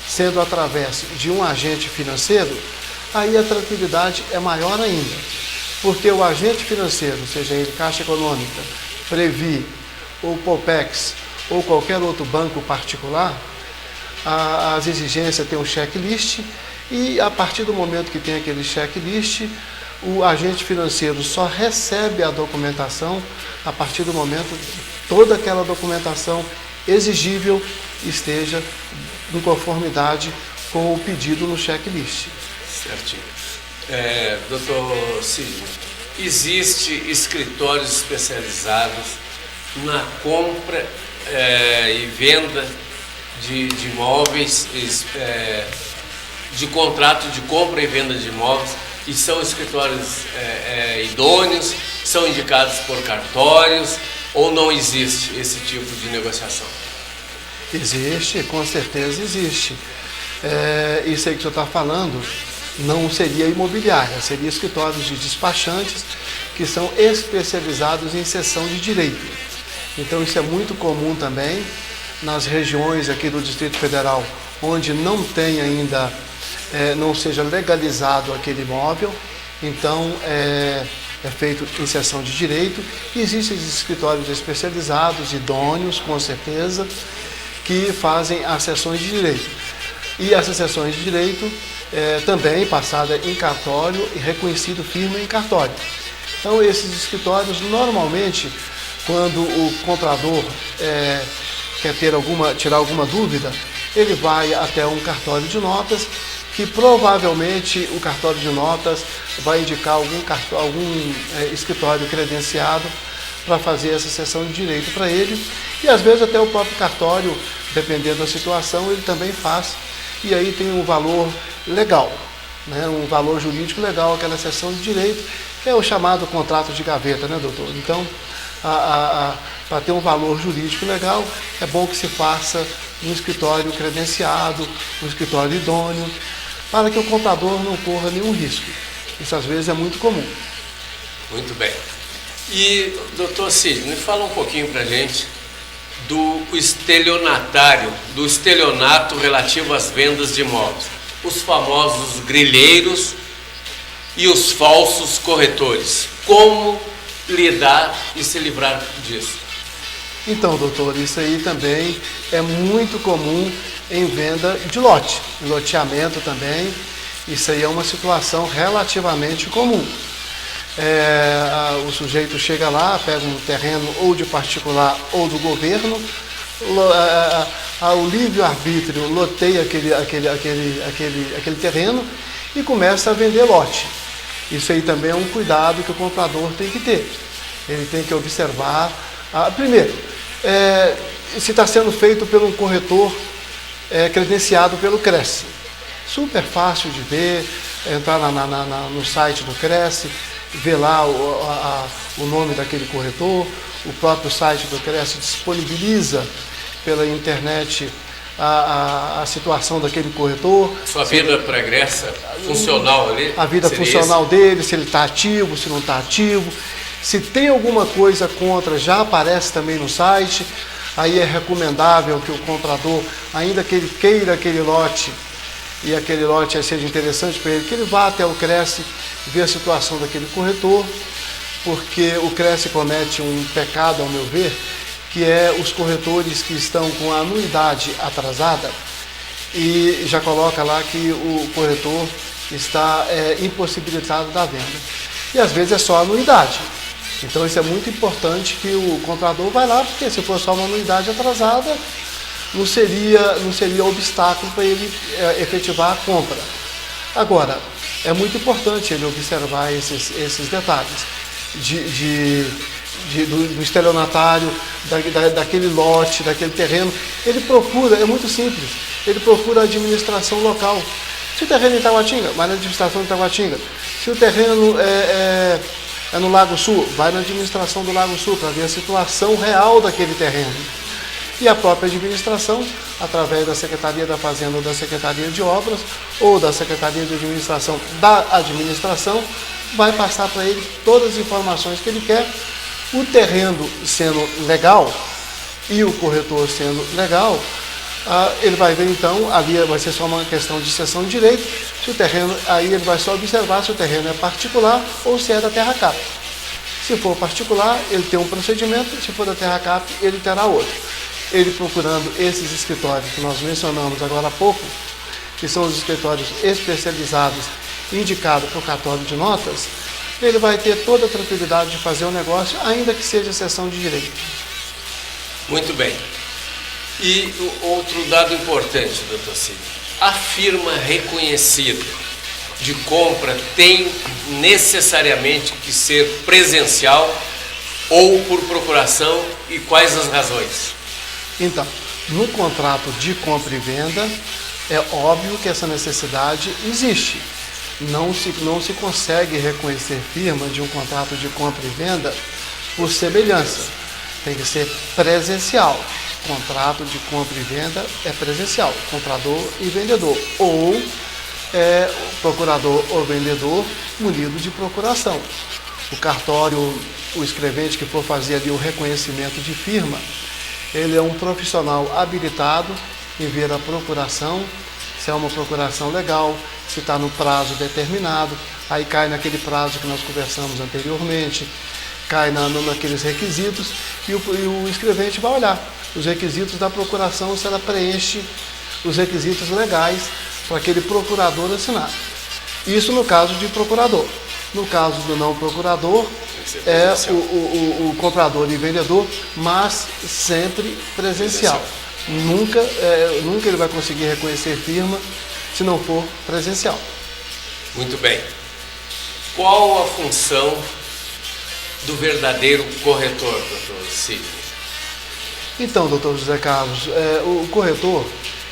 sendo através de um agente financeiro, aí a tranquilidade é maior ainda. Porque o agente financeiro, seja ele Caixa Econômica, Previ, ou Popex, ou qualquer outro banco particular, as exigências têm um checklist e a partir do momento que tem aquele checklist, o agente financeiro só recebe a documentação a partir do momento que toda aquela documentação exigível esteja em conformidade com o pedido no checklist. Certinho. Doutor Cid, existe escritórios especializados na compra e venda de imóveis, de contrato de compra e venda de imóveis, e são escritórios idôneos, são indicados por cartórios, ou não existe esse tipo de negociação? Existe, com certeza existe. Isso aí que o senhor está falando não seria imobiliária, seria escritórios de despachantes que são especializados em cessão de direito. Então isso é muito comum também nas regiões aqui do Distrito Federal, onde não tem ainda, não seja legalizado aquele imóvel. Então é feito em sessão de direito. E existem escritórios especializados, idôneos, com certeza, que fazem as sessões de direito. E essas sessões de direito também passada em cartório e reconhecido firma em cartório. Então, esses escritórios, normalmente, quando o comprador quer tirar alguma dúvida, ele vai até um cartório de notas, que provavelmente o cartório de notas vai indicar algum escritório credenciado para fazer essa sessão de direito para ele. E às vezes até o próprio cartório, dependendo da situação, ele também faz. E aí tem um valor legal, né? Um valor jurídico legal, aquela sessão de direito, que é o chamado contrato de gaveta, né, doutor? Então, para ter um valor jurídico legal, é bom que se faça um escritório credenciado, um escritório idôneo, para que o comprador não corra nenhum risco. Isso às vezes é muito comum. Muito bem. E, doutor Sidney, fala um pouquinho para a gente do estelionato relativo às vendas de imóveis. Os famosos grilheiros e os falsos corretores. Como lidar e se livrar disso? Então, doutor, isso aí também é muito comum em venda de lote, em loteamento também. Isso aí é uma situação relativamente comum. O sujeito chega lá, pega um terreno ou de particular ou do governo, o livre-arbítrio loteia aquele terreno e começa a vender lote. Isso aí também é um cuidado que o comprador tem que ter. Ele tem que observar, primeiro, se está sendo feito por um corretor credenciado pelo Cresce. Super fácil de ver, entrar no site do Cresce, ver lá o nome daquele corretor. O próprio site do Cresce disponibiliza pela internet a situação daquele corretor. Sua vida pregressa, funcional ali? A vida funcional dele, se ele está ativo, se não está ativo. Se tem alguma coisa contra, já aparece também no site. Aí é recomendável que o comprador, ainda que ele queira aquele lote, e aquele lote seja interessante para ele, que ele vá até o Cresce ver a situação daquele corretor, porque o Cresce comete um pecado, ao meu ver, que é os corretores que estão com a anuidade atrasada e já coloca lá que o corretor está impossibilitado da venda. E às vezes é só anuidade. Então isso é muito importante que o comprador vá lá, porque se for só uma anuidade atrasada, não seria obstáculo para ele efetivar a compra. Agora, é muito importante ele observar esses detalhes do estelionatário, daquele lote, daquele terreno. Ele procura, é muito simples, ele procura a administração local. Se o terreno é em Taguatinga, vai na administração de Taguatinga. Se o terreno é no Lago Sul, vai na administração do Lago Sul para ver a situação real daquele terreno. E a própria administração, através da Secretaria da Fazenda ou da Secretaria de Obras, ou da Secretaria de Administração da administração, vai passar para ele todas as informações que ele quer. O terreno sendo legal e o corretor sendo legal, ele vai ver então, ali vai ser só uma questão de cessão de direito, se o terreno, aí ele vai só observar se o terreno é particular ou se é da terra cap. Se for particular, ele tem um procedimento, se for da terra cap, ele terá outro. Ele procurando esses escritórios que nós mencionamos agora há pouco, que são os escritórios especializados indicados para o cartório de notas, ele vai ter toda a tranquilidade de fazer o negócio, ainda que seja sessão de direito. Muito bem. E outro dado importante, doutor Sidney, a firma reconhecida de compra tem necessariamente que ser presencial ou por procuração, e quais as razões? Então, no contrato de compra e venda, é óbvio que essa necessidade existe. Não se consegue reconhecer firma de um contrato de compra e venda por semelhança. Tem que ser presencial. Contrato de compra e venda é presencial, comprador e vendedor. Ou procurador ou vendedor munido de procuração. O cartório, o escrevente que for fazer ali o reconhecimento de firma, ele é um profissional habilitado em ver a procuração, se é uma procuração legal, se está no prazo determinado, aí cai naquele prazo que nós conversamos anteriormente, cai naqueles requisitos e o escrevente vai olhar os requisitos da procuração, se ela preenche os requisitos legais para aquele procurador assinar. Isso no caso de procurador. No caso do não procurador, é o comprador e vendedor, mas sempre presencial. Nunca ele vai conseguir reconhecer firma se não for presencial. Muito bem. Qual a função do verdadeiro corretor, doutor Sidney? Então, doutor José Carlos, o corretor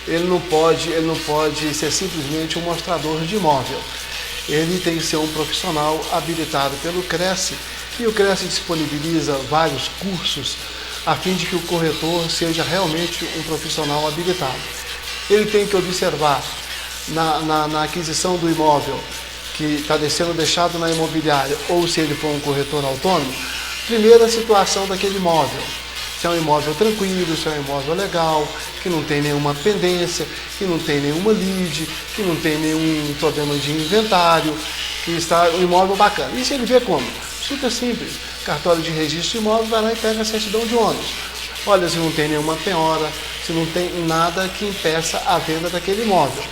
ele não pode ser simplesmente um mostrador de imóvel. Ele tem que ser um profissional habilitado pelo Cresce, e o Cresce disponibiliza vários cursos a fim de que o corretor seja realmente um profissional habilitado. Ele tem que observar na aquisição do imóvel que está sendo deixado na imobiliária, ou se ele for um corretor autônomo, primeiro a situação daquele imóvel. Se é um imóvel tranquilo, se é um imóvel legal, que não tem nenhuma pendência, que não tem nenhuma lide, que não tem nenhum problema de inventário, que está um imóvel bacana. Isso ele vê como? Super simples. Cartório de registro de imóvel, vai lá e pega a certidão de ônus. Olha se não tem nenhuma penhora, se não tem nada que impeça a venda daquele imóvel.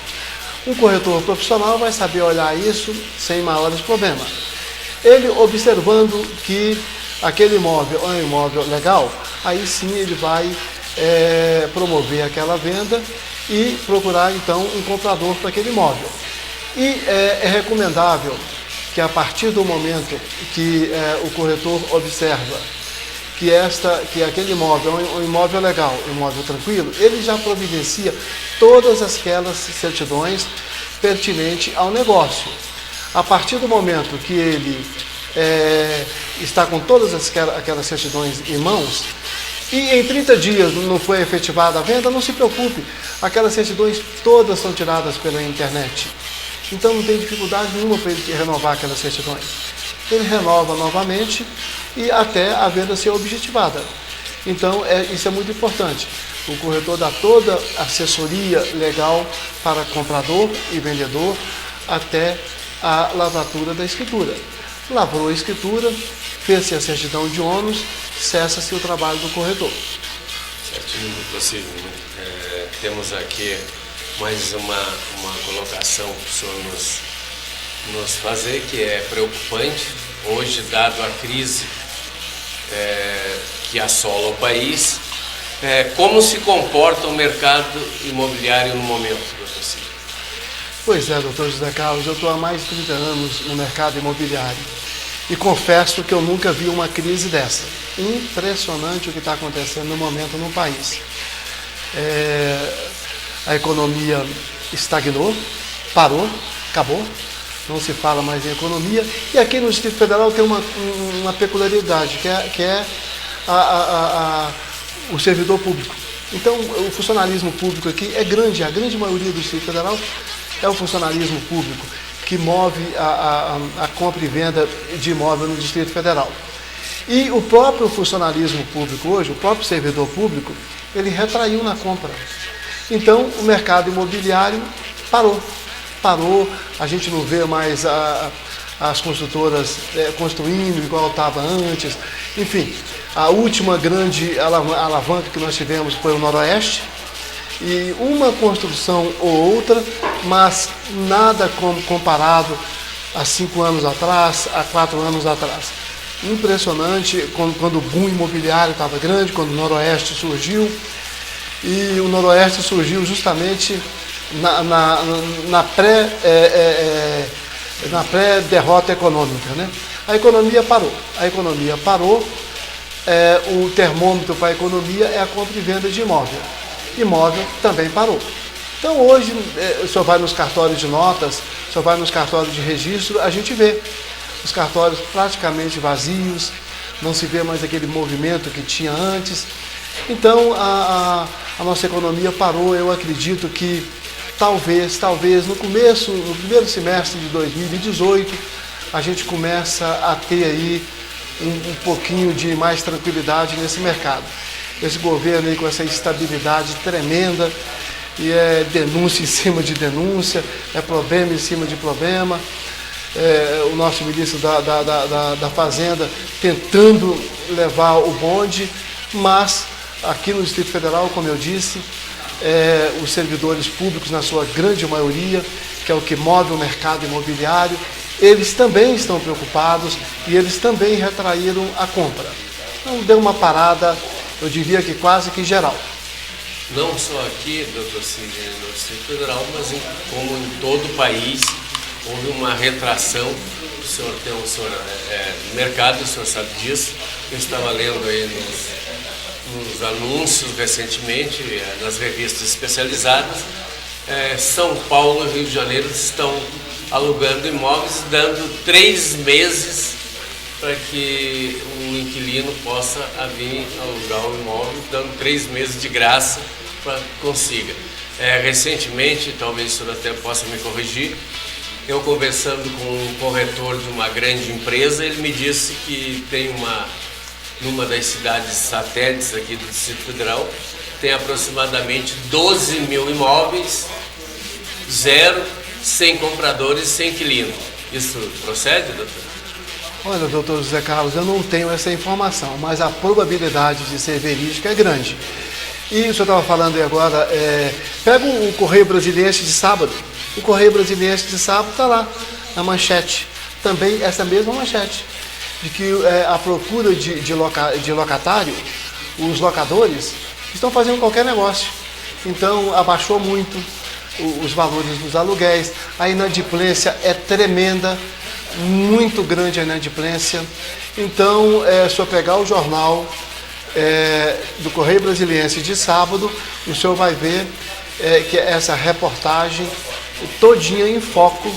Um corretor profissional vai saber olhar isso sem maiores problemas. Ele observando que aquele imóvel é um imóvel legal, aí sim ele vai promover aquela venda e procurar então um comprador para aquele imóvel. E é recomendável que a partir do momento que o corretor observa que aquele imóvel é um imóvel legal, um imóvel tranquilo, ele já providencia todas aquelas certidões pertinentes ao negócio. A partir do momento que ele está com todas aquelas certidões em mãos, e em 30 dias não foi efetivada a venda, não se preocupe, aquelas certidões todas são tiradas pela internet. Então não tem dificuldade nenhuma para ele renovar aquelas certidões. Ele renova novamente e até a venda ser objetivada. Então isso é muito importante. O corretor dá toda a assessoria legal para comprador e vendedor até a lavratura da escritura. Lavrou a escritura, fez-se a certidão de ônus, cessa-se o trabalho do corretor. Certinho, doutor Sidney. Temos aqui mais uma colocação para o senhor nos fazer, que é preocupante. Hoje, dado a crise que assola o país, como se comporta o mercado imobiliário no momento, doutor Sidney? Pois é, doutor José Carlos, eu estou há mais de 30 anos no mercado imobiliário e confesso que eu nunca vi uma crise dessa. Impressionante o que está acontecendo no momento no país. A economia estagnou, parou, acabou, não se fala mais em economia, e aqui no Distrito Federal tem uma peculiaridade, que é o servidor público. Então, o funcionalismo público aqui é grande, a grande maioria do Distrito Federal é o funcionalismo público que move a compra e venda de imóvel no Distrito Federal. E o próprio funcionalismo público hoje, o próprio servidor público, ele retraiu na compra. Então, o mercado imobiliário parou, a gente não vê mais as construtoras construindo igual estava antes. Enfim, a última grande alavanca que nós tivemos foi o Noroeste, e uma construção ou outra, mas nada como comparado a 5 anos atrás, a 4 anos atrás. Impressionante quando o boom imobiliário estava grande, quando o Noroeste surgiu, e o Noroeste surgiu justamente na pré-derrota econômica, né? A economia parou, o termômetro para a economia é a compra e venda de imóvel. Imóvel também parou. Então hoje, o senhor vai nos cartórios de notas, o senhor vai nos cartórios de registro, a gente vê os cartórios praticamente vazios, não se vê mais aquele movimento que tinha antes. Então a nossa economia parou. Eu acredito que talvez no primeiro semestre de 2018, a gente começa a ter aí um pouquinho de mais tranquilidade nesse mercado. Esse governo aí com essa instabilidade tremenda, e é denúncia em cima de denúncia, é problema em cima de problema. o nosso ministro da Fazenda tentando levar o bonde, mas aqui no Distrito Federal, como eu disse, os servidores públicos, na sua grande maioria, que é o que move o mercado imobiliário, eles também estão preocupados e eles também retraíram a compra. Então deu uma parada, eu diria que quase que geral. Não só aqui, doutor Sidney, no Distrito Federal, mas como em todo o país, houve uma retração. O senhor tem no mercado, o senhor sabe disso. Eu estava lendo aí nos anúncios recentemente, nas revistas especializadas. São Paulo e Rio de Janeiro estão alugando imóveis, dando 3 meses para que o inquilino possa vir alugar o imóvel, dando 3 meses de graça para que consiga. Recentemente, talvez o senhor até possa me corrigir, eu conversando com um corretor de uma grande empresa, ele me disse que tem numa das cidades satélites aqui do Distrito Federal, tem aproximadamente 12 mil imóveis, sem compradores, sem inquilino. Isso procede, doutor? Olha, doutor José Carlos, eu não tenho essa informação, mas a probabilidade de ser verídica é grande. E o senhor estava falando aí agora, pega o Correio Brasiliense de sábado. O Correio Brasiliense de sábado está lá, na manchete. Também essa mesma manchete, de que a procura de locatário, os locadores, estão fazendo qualquer negócio. Então, abaixou muito os valores dos aluguéis, a inadimplência é tremenda, muito grande a inadimplência. Então, se eu pegar o jornal do Correio Brasiliense de sábado, o senhor vai ver que essa reportagem todinha em foco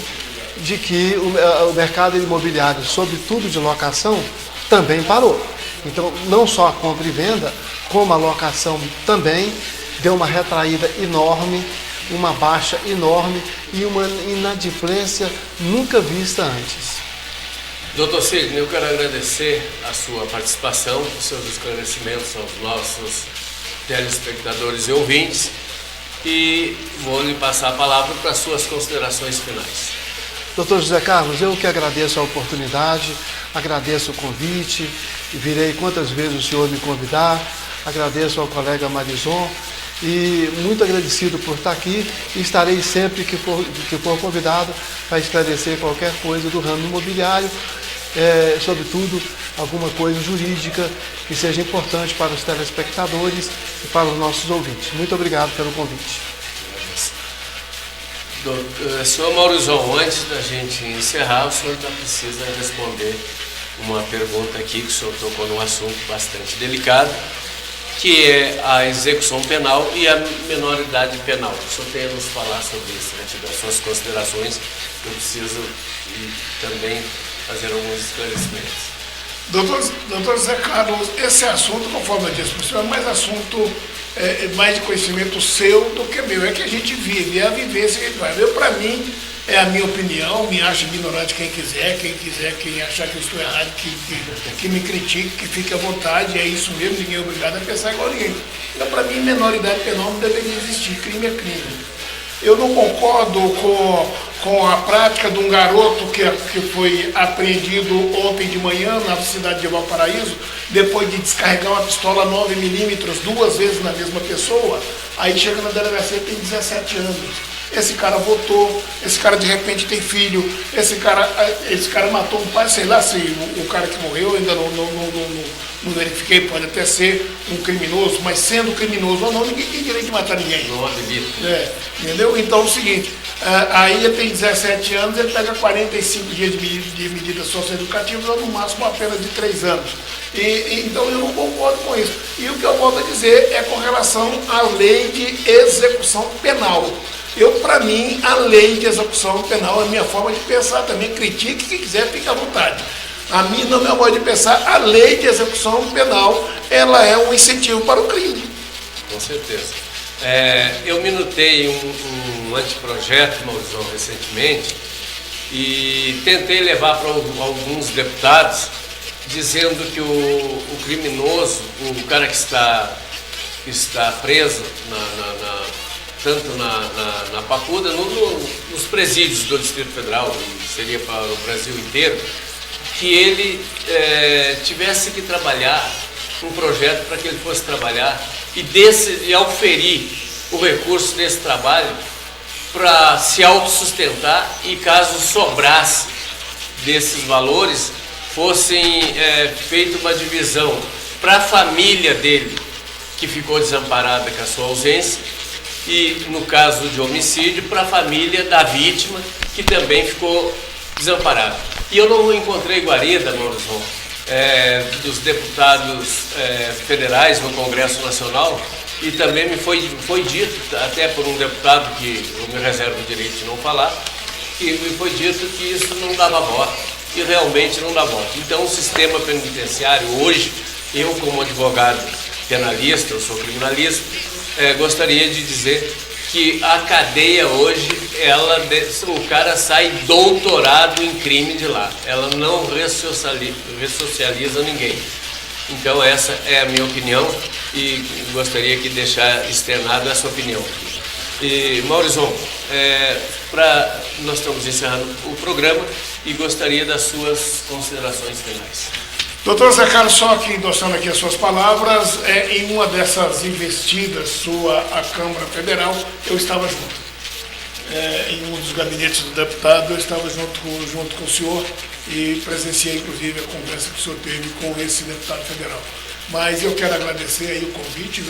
de que o mercado imobiliário, sobretudo de locação, também parou. Então, não só a compra e venda, como a locação também deu uma retraída enorme, uma baixa enorme e uma inadimplência nunca vista antes. Doutor Sidney, eu quero agradecer a sua participação, os seus esclarecimentos aos nossos telespectadores e ouvintes e vou lhe passar a palavra para as suas considerações finais. Doutor José Carlos, eu que agradeço a oportunidade, agradeço o convite, virei quantas vezes o senhor me convidar, agradeço ao colega Marison e muito agradecido por estar aqui e estarei sempre que for convidado para esclarecer qualquer coisa do ramo imobiliário, sobretudo alguma coisa jurídica que seja importante para os telespectadores e para os nossos ouvintes. Muito obrigado pelo convite. Senhor Maurizão, antes da gente encerrar, o senhor precisa responder uma pergunta aqui, que o senhor tocou num assunto bastante delicado, que é a execução penal e a menoridade penal. O senhor tem a nos falar sobre isso, né? Das suas considerações, eu preciso também fazer alguns esclarecimentos. Doutor Zé Carlos, esse assunto, conforme eu disse para o senhor, é mais assunto, mais de conhecimento seu do que meu. É que a gente vive, é a vivência que a gente vai. Para mim, é a minha opinião, me acha ignorante quem quiser, quem achar que eu estou errado, que me critique, que fique à vontade, é isso mesmo, ninguém é obrigado a pensar igual a ninguém. Então, para mim, menoridade penal não deveria existir, crime é crime. Eu não concordo com a prática de um garoto que foi apreendido ontem de manhã na cidade de Valparaíso, depois de descarregar uma pistola 9mm 2 vezes na mesma pessoa, aí chega na delegacia e tem 17 anos. Esse cara votou, esse cara de repente tem filho, esse cara matou um pai, sei lá se o cara que morreu, ainda não verifiquei, pode até ser um criminoso, mas sendo criminoso ou não, ninguém tem direito de matar ninguém. Não acredito. Entendeu? Então é o seguinte, aí ele tem 17 anos, ele pega 45 dias de medidas socioeducativas ou no máximo apenas de 3 anos. Então eu não concordo com isso. E o que eu volto a dizer é com relação à lei de execução penal. Para mim, a lei de execução penal é a minha forma de pensar também. Critique, quem quiser, fique à vontade. A minha, no meu modo de pensar, a lei de execução penal, ela é um incentivo para o crime. Com certeza. Eu minutei um anteprojeto, Maurizão, recentemente, e tentei levar para alguns deputados, dizendo que o criminoso, o cara que está preso tanto na Papuda, nos presídios do Distrito Federal, e seria para o Brasil inteiro, que ele tivesse que trabalhar um projeto para que ele fosse trabalhar e auferir o recurso desse trabalho para se autossustentar e, caso sobrasse desses valores, fossem feita uma divisão para a família dele, que ficou desamparada com a sua ausência, e, no caso de homicídio, para a família da vítima, que também ficou desamparada. E eu não encontrei guarida, Maurizão, dos deputados federais no Congresso Nacional, e também me foi dito, até por um deputado que eu me reservo o direito de não falar, que me foi dito que isso não dava voto, e realmente não dá voto. Então o sistema penitenciário hoje, eu como advogado penalista, eu sou criminalista, gostaria de dizer que a cadeia hoje, o cara sai doutorado em crime de lá, ela não ressocializa ninguém. Então essa é a minha opinião e gostaria de deixar externado essa opinião. E Maurizão, nós estamos encerrando o programa e gostaria das suas considerações finais. Doutor Zé Carlos, só aqui endossando aqui as suas palavras, em uma dessas investidas sua à Câmara Federal, eu estava junto. Em um dos gabinetes do deputado, eu estava junto com o senhor e presenciei, inclusive, a conversa que o senhor teve com esse deputado federal. Mas eu quero agradecer aí o convite,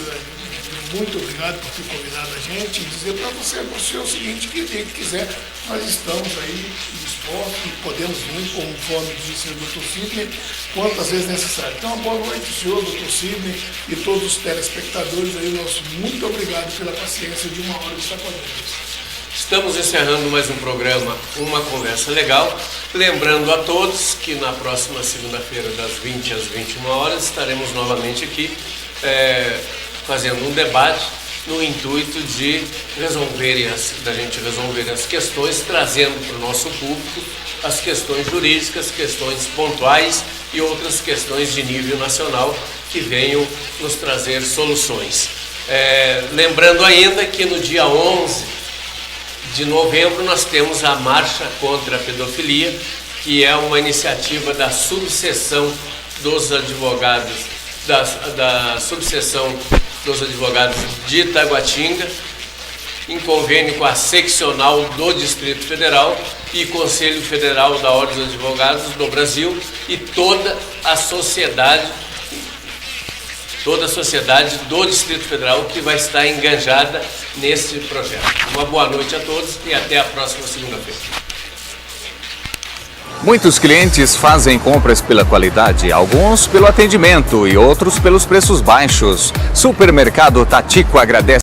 muito obrigado por ter convidado a gente e dizer para você o seguinte, que o dia que quiser, nós estamos aí dispostos e podemos vir, conforme disse o doutor Sidney, quantas vezes necessário. Então, boa noite, senhor, doutor Sidney e todos os telespectadores aí, nosso muito obrigado pela paciência de uma hora de estar com a gente. Estamos encerrando mais um programa, Uma Conversa Legal. Lembrando a todos que na próxima segunda-feira, das 20 às 21 horas, estaremos novamente aqui fazendo um debate no intuito de da gente resolver as questões, trazendo para o nosso público as questões jurídicas, questões pontuais e outras questões de nível nacional que venham nos trazer soluções. Lembrando ainda que no dia 11 de novembro nós temos a Marcha contra a Pedofilia, que é uma iniciativa da subseção dos advogados, da subseção dos advogados de Itaguatinga, em convênio com a seccional do Distrito Federal e Conselho Federal da Ordem dos Advogados do Brasil e toda a sociedade do Distrito Federal que vai estar enganjada nesse projeto. Uma boa noite a todos e até a próxima segunda-feira. Muitos clientes fazem compras pela qualidade, alguns pelo atendimento e outros pelos preços baixos. Supermercado Tatico agradece